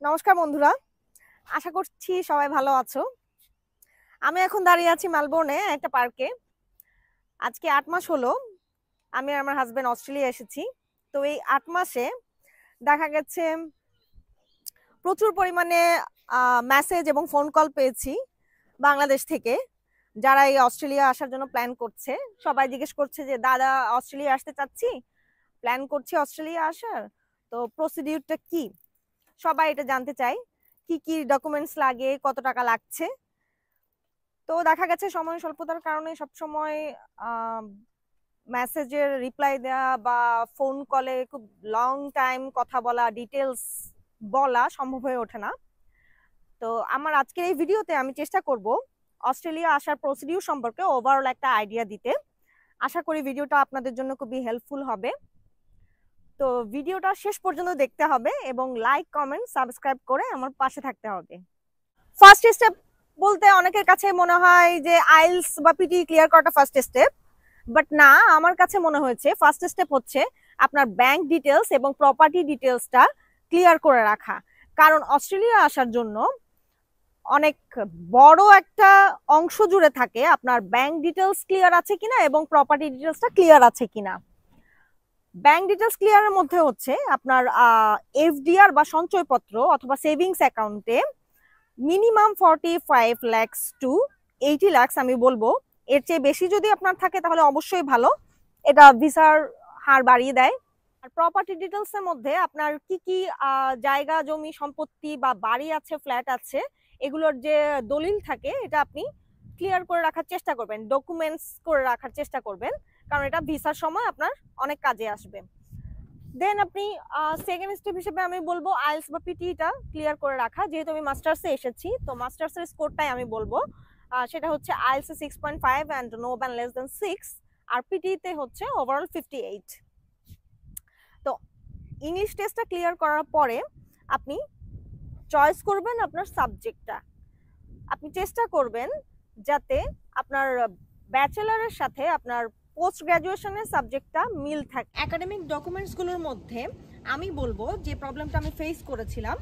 নমস্কার বন্ধুরা, আশা করছি সবাই ভালো আছো। আমি এখন দাঁড়িয়ে আছি মেলবোর্নে একটা পার্কে। আজকে ৮ মাস হলো আমি আর আমার হাজবেন্ড অস্ট্রেলিয়া এসেছি। তো এই ৮ মাসে দেখা গেছে প্রচুর পরিমাণে মেসেজ এবং ফোন কল পেয়েছি বাংলাদেশ থেকে, যারা এই অস্ট্রেলিয়া আসার জন্য প্ল্যান করছে। সবাই জিজ্ঞেস করছে যে দাদা অস্ট্রেলিয়া আসতে চাচ্ছি, প্ল্যান করছি অস্ট্রেলিয়া আসার, তো প্রসিডিউরটা কি, সবাই এটা জানতে চায়। কি কি ডকুমেন্টস লাগে, কত টাকা লাগছে। তো দেখা গেছে সময় স্বল্পতার কারণে সবসময় মেসেজের রিপ্লাই দেওয়া বা ফোন কলে খুব লং টাইম কথা বলা, ডিটেলস বলা সম্ভব হয়ে ওঠে না। তো আমার আজকের এই ভিডিওতে আমি চেষ্টা করব অস্ট্রেলিয়া আসার প্রসিডিউর সম্পর্কে ওভারঅল একটা আইডিয়া দিতে। আশা করি ভিডিওটা আপনাদের জন্য খুবই হেল্পফুল হবে। তো ভিডিওটা শেষ পর্যন্ত দেখতে হবে এবং লাইক, কমেন্ট, সাবস্ক্রাইব করে আমার পাশে থাকতে হবে। ফার্স্ট স্টেপ বলতে অনেকের কাছে মনে হয় যে আইএলটিএস বা পিটি ক্লিয়ার করাটা ফার্স্ট স্টেপ, বাট না, আমার কাছে মনে হয়েছে ফার্স্ট স্টেপ হচ্ছে আপনার ব্যাংক ডিটেলস এবং প্রপার্টি ডিটেলসটা ক্লিয়ার করে রাখা। কারণ অস্ট্রেলিয়া আসার জন্য অনেক বড় একটা অংশ জুড়ে থাকে আপনার ব্যাংক ডিটেলস ক্লিয়ার আছে কিনা এবং প্রপার্টি ডিটেলসটা ক্লিয়ার আছে কিনা। ব্যাংক ডিটেলস ক্লিয়ারের মধ্যে হচ্ছে আপনার এফডিআর বা সঞ্চয়পত্র অথবা সেভিংস অ্যাকাউন্টে মিনিমাম 45 lakhs টু 80 lakhs আমি বলবো। এর চেয়ে বেশি যদি আপনার থাকে তাহলে অবশ্যই ভালো, এটা ভিসার হার বাড়িয়ে দেয়। আর প্রপার্টি ডিটেলস এর মধ্যে আপনার কি কি জায়গা জমি সম্পত্তি বা বাড়ি আছে, ফ্ল্যাট আছে, এগুলোর যে দলিল থাকে এটা আপনি ক্লিয়ার করে রাখার চেষ্টা করবেন, ডকুমেন্টস করে রাখার চেষ্টা করবেন, কারণ এটা ভিসার সময় আপনার অনেক কাজে আসবে। দেন আপনি সেকেন্ড স্টেপ হিসেবে আমি বলবো আইএলটিএস বা পিটিটা ক্লিয়ার করে রাখা। যেহেতু আমি মাস্টার্সে এসেছি, তো মাস্টার্সের স্কোরটাই আমি বলবো। সেটা হচ্ছে IELTS 6.5 and no band less than 6, আর পিটিতে হচ্ছে ওভারঅল 58। তো ইংলিশ টেস্টটা ক্লিয়ার করার পরে আপনি চয়েস করবেন আপনার সাবজেক্টটা। আপনি চেষ্টা করবেন যাতে আপনার ব্যাচেলারের সাথে আপনার পোস্ট গ্রাজুয়েশনের সাবজেক্টটা মিল থাকে। একাডেমিক ডকুমেন্টসগুলোর মধ্যে আমি বলবো যে প্রবলেমটা আমি ফেস করেছিলাম,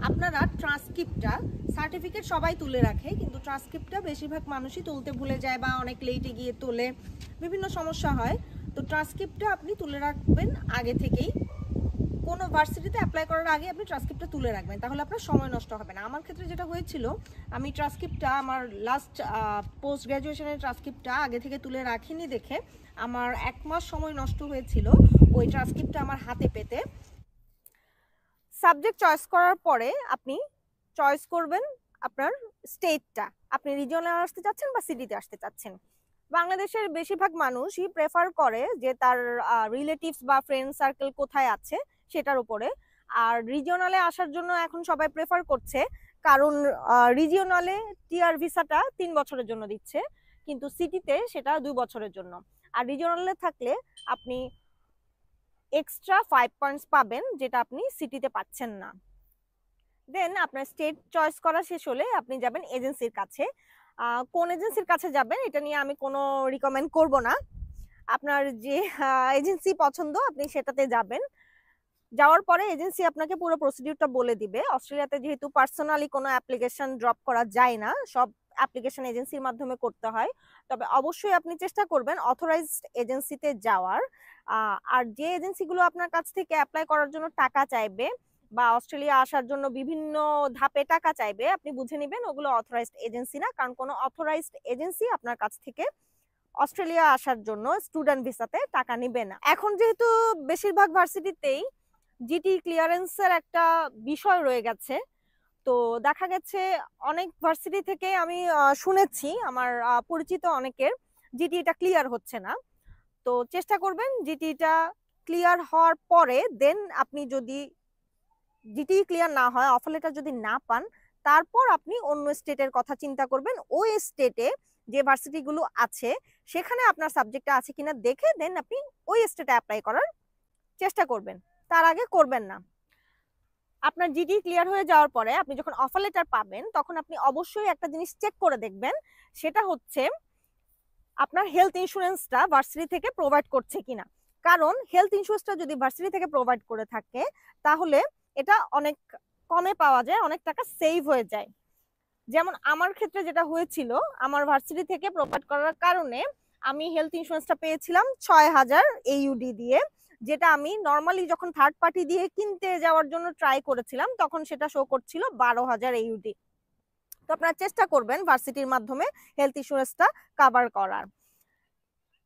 আপনারা ট্রান্সক্রিপ্টটা, সার্টিফিকেট সবাই তুলে রাখে কিন্তু ট্রান্সক্রিপ্টটা বেশিরভাগ মানুষই তুলতে ভুলে যায় বা অনেক লেটে গিয়ে তোলে, বিভিন্ন সমস্যা হয়। তো ট্রান্সক্রিপ্টটা আপনি তুলে রাখবেন আগে থেকেই। কোনো ভার্সিটিতে অ্যাপ্লাই করার আগে আপনি ট্রান্সক্রিপ্টটা তুলে রাখবেন, তাহলে আপনার সময় নষ্ট হবে না। আমার ক্ষেত্রে যেটা হয়েছিল, আমি ট্রান্সক্রিপ্টটা আমার লাস্ট পোস্ট গ্র্যাজুয়েশনের ট্রান্সক্রিপ্টটা আগে থেকে তুলে রাখিনি দেখে আমার 1 মাস সময় নষ্ট হয়েছিল ওই ট্রান্সক্রিপ্টটা আমার হাতে পেতে। সাবজেক্ট চয়েস করার পরে আপনি চয়েস করবেন আপনার স্টেটটা, আপনি রিজিয়নে আসতে চাচ্ছেন বা সিটিতে আসতে চাচ্ছেন। বাংলাদেশের বেশিরভাগ মানুষই প্রেফার করে যে তার রিলেটিভস বা ফ্রেন্ড সার্কেল কোথায় আছে সেটার উপরে। আর রিজিওনালে আসার জন্য এখন সবাই প্রেফার করছে, কারণ রিজিওনালে টিআর ভিসাটা 3 বছরের জন্য দিচ্ছে, কিন্তু সিটিতে সেটা 2 বছরের জন্য। আর রিজিওনালে থাকলে আপনি এক্সট্রা 5 পয়েন্টস পাবেন, যেটা আপনি সিটিতে পাচ্ছেন না। দেন আপনার স্টেট চয়েস করা শেষ হলে আপনি যাবেন এজেন্সির কাছে। কোন এজেন্সির কাছে যাবেন এটা নিয়ে আমি কোনো রিকমেন্ড করব না, আপনার যে এজেন্সি পছন্দ আপনি সেটাতে যাবেন। যাওয়ার পরে এজেন্সি আপনাকে পুরো প্রসিডিউরটা বলে দিবে। অস্ট্রেলিয়াতে যেহেতু পার্সোনালি কোনো অ্যাপ্লিকেশন ড্রপ করা যায় না, সব অ্যাপ্লিকেশন এজেন্সির মাধ্যমে করতে হয়, তবে অবশ্যই আপনি চেষ্টা করবেন অথরাইজড এজেন্সিতে যাওয়ার। আর যে এজেন্সিগুলো আপনার কাছ থেকে অ্যাপ্লাই করার জন্য টাকা চাইবে বা অস্ট্রেলিয়া আসার জন্য বিভিন্ন ধাপে টাকা চাইবে, আপনি বুঝে নেবেন ওগুলো অথরাইজড এজেন্সি না, কারণ কোনো অথরাইজড এজেন্সি আপনার কাছ থেকে অস্ট্রেলিয়া আসার জন্য স্টুডেন্ট ভিসাতে টাকা নেবে না। এখন যেহেতু বেশিরভাগ ভার্সিটিতেই জিটি ক্লিয়ারেন্সের একটা বিষয় রয়ে গেছে, তো দেখা গেছে অনেক ভার্সিটি থেকে আমি শুনেছি আমার পরিচিত অনেকের জিটিটা ক্লিয়ার হচ্ছে না। তো চেষ্টা করবেন জিটিটা ক্লিয়ার হওয়ার পরে দেন আপনি যদি জিটি ক্লিয়ার না হয়, অফার লেটার যদি না পান, তারপর আপনি অন্য স্টেটের কথা চিন্তা করবেন। ওই স্টেটে যে ভার্সিটিগুলো আছে সেখানে আপনার সাবজেক্টটা আছে কিনা দেখে দেন আপনি ওই স্টেটে অ্যাপ্লাই করার চেষ্টা করবেন, তার আগে করবেন না। আপনার জিডি ক্লিয়ার হয়ে যাওয়ার পরে আপনি যখন অফার লেটার পাবেন তখন আপনি অবশ্যই একটা জিনিস চেক করে দেখবেন, সেটা হচ্ছে আপনার হেলথ ইন্স্যুরেন্সটা ভার্সিটি থেকে প্রোভাইড করছে কিনা। কারণ হেলথ ইন্স্যুরেন্সটা যদি ভার্সিটি থেকে প্রোভাইড করে থাকে তাহলে এটা অনেক কমে পাওয়া যায়, অনেক টাকা সেভ হয়ে যায়। যেমন আমার ক্ষেত্রে যেটা হয়েছিল, আমার ভার্সিটি থেকে প্রোভাইড করার কারণে আমি হেলথ ইন্স্যুরেন্সটা পেয়েছিলাম 6,000 AUD দিয়ে, যেটা আমি নর্মালি যখন থার্ড পার্টি দিয়ে কিনতে যাওয়ার জন্য ট্রাই করেছিলাম তখন সেটা শো করছিল 12,000 AUD। তো আপনারা চেষ্টা করবেন ভার্সিটির মাধ্যমে হেলথ ইন্স্যুরেন্সটা কভার করার।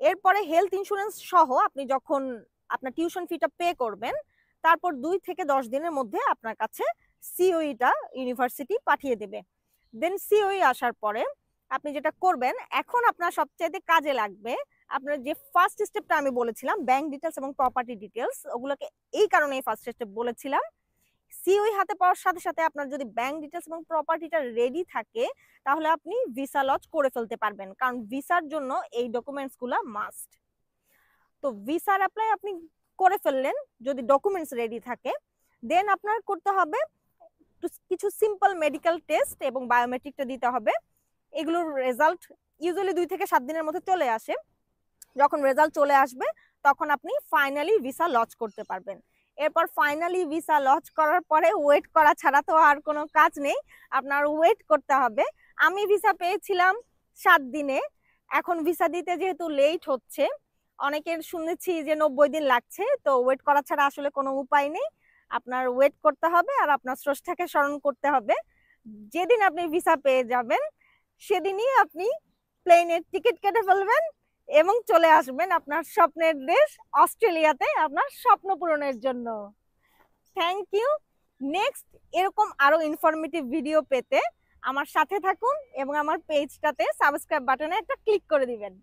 এরপরে হেলথ ইন্স্যুরেন্স সহ আপনি যখন আপনার টিউশন ফিটা পে করবেন, তারপর 2 থেকে 10 দিনের মধ্যে আপনার কাছে সিওইটা ইউনিভার্সিটি পাঠিয়ে দেবে। দেন সিওই আসার পরে আপনি যেটা করবেন, এখন আপনার সবচেয়ে কাজে লাগবে আপনার যে ফার্স্ট স্টেপটা আমি বলেছিলাম, ব্যাংক ডিটেলস এবং প্রপার্টি ডিটেলস, ওগুলোকে এই কারণে ফার্স্ট স্টেপ বলেছিলাম। সিওই হাতে পাওয়ার সাথে সাথে আপনার যদি ব্যাংক ডিটেলস এবং প্রপার্টিটা রেডি থাকে তাহলে আপনি ভিসা লঞ্চ করে ফেলতে পারবেন, কারণ ভিসার জন্য এই ডকুমেন্টসগুলো মাস্ট। তো ভিসার অ্যাপ্লাই আপনি করে ফেললেন যদি ডকুমেন্টস রেডি থাকে। দেন আপনার করতে হবে কিছু সিম্পল মেডিকেল টেস্ট এবং বায়োমেট্রিকটা দিতে হবে। এগুলোর রেজাল্ট ইউজুয়ালি 2 থেকে 7 দিনের মধ্যে চলে আসে। যখন রেজাল্ট চলে আসবে তখন আপনি ফাইনালি ভিসা লঞ্চ করতে পারবেন। এরপর ফাইনালি ভিসা লঞ্চ করার পরে ওয়েট করা ছাড়া তো আর কোনো কাজ নেই, আপনার ওয়েট করতে হবে। আমি ভিসা পেয়েছিলাম 7 দিনে, এখন ভিসা দিতে যেহেতু লেট হচ্ছে, অনেকের শুনেছি যে 90 দিন লাগছে, তো ওয়েট করা ছাড়া আসলে কোনো উপায় নেই, আপনার ওয়েট করতে হবে আর আপনার স্রষ্টাকে স্মরণ করতে হবে। যেদিন আপনি ভিসা পেয়ে যাবেন সেদিনই আপনি প্লেনের টিকিট কেটে ফেলবেন এবং চলে আসবেন আপনার স্বপ্নের দেশ অস্ট্রেলিয়াতে আপনার স্বপ্ন পূরণের জন্য। Thank you. নেক্সট এরকম আরো ইনফরমেটিভ ভিডিও পেতে আমার সাথে থাকুন এবং আমার পেজটাতে সাবস্ক্রাইব বাটনে একটা ক্লিক করে দিবেন।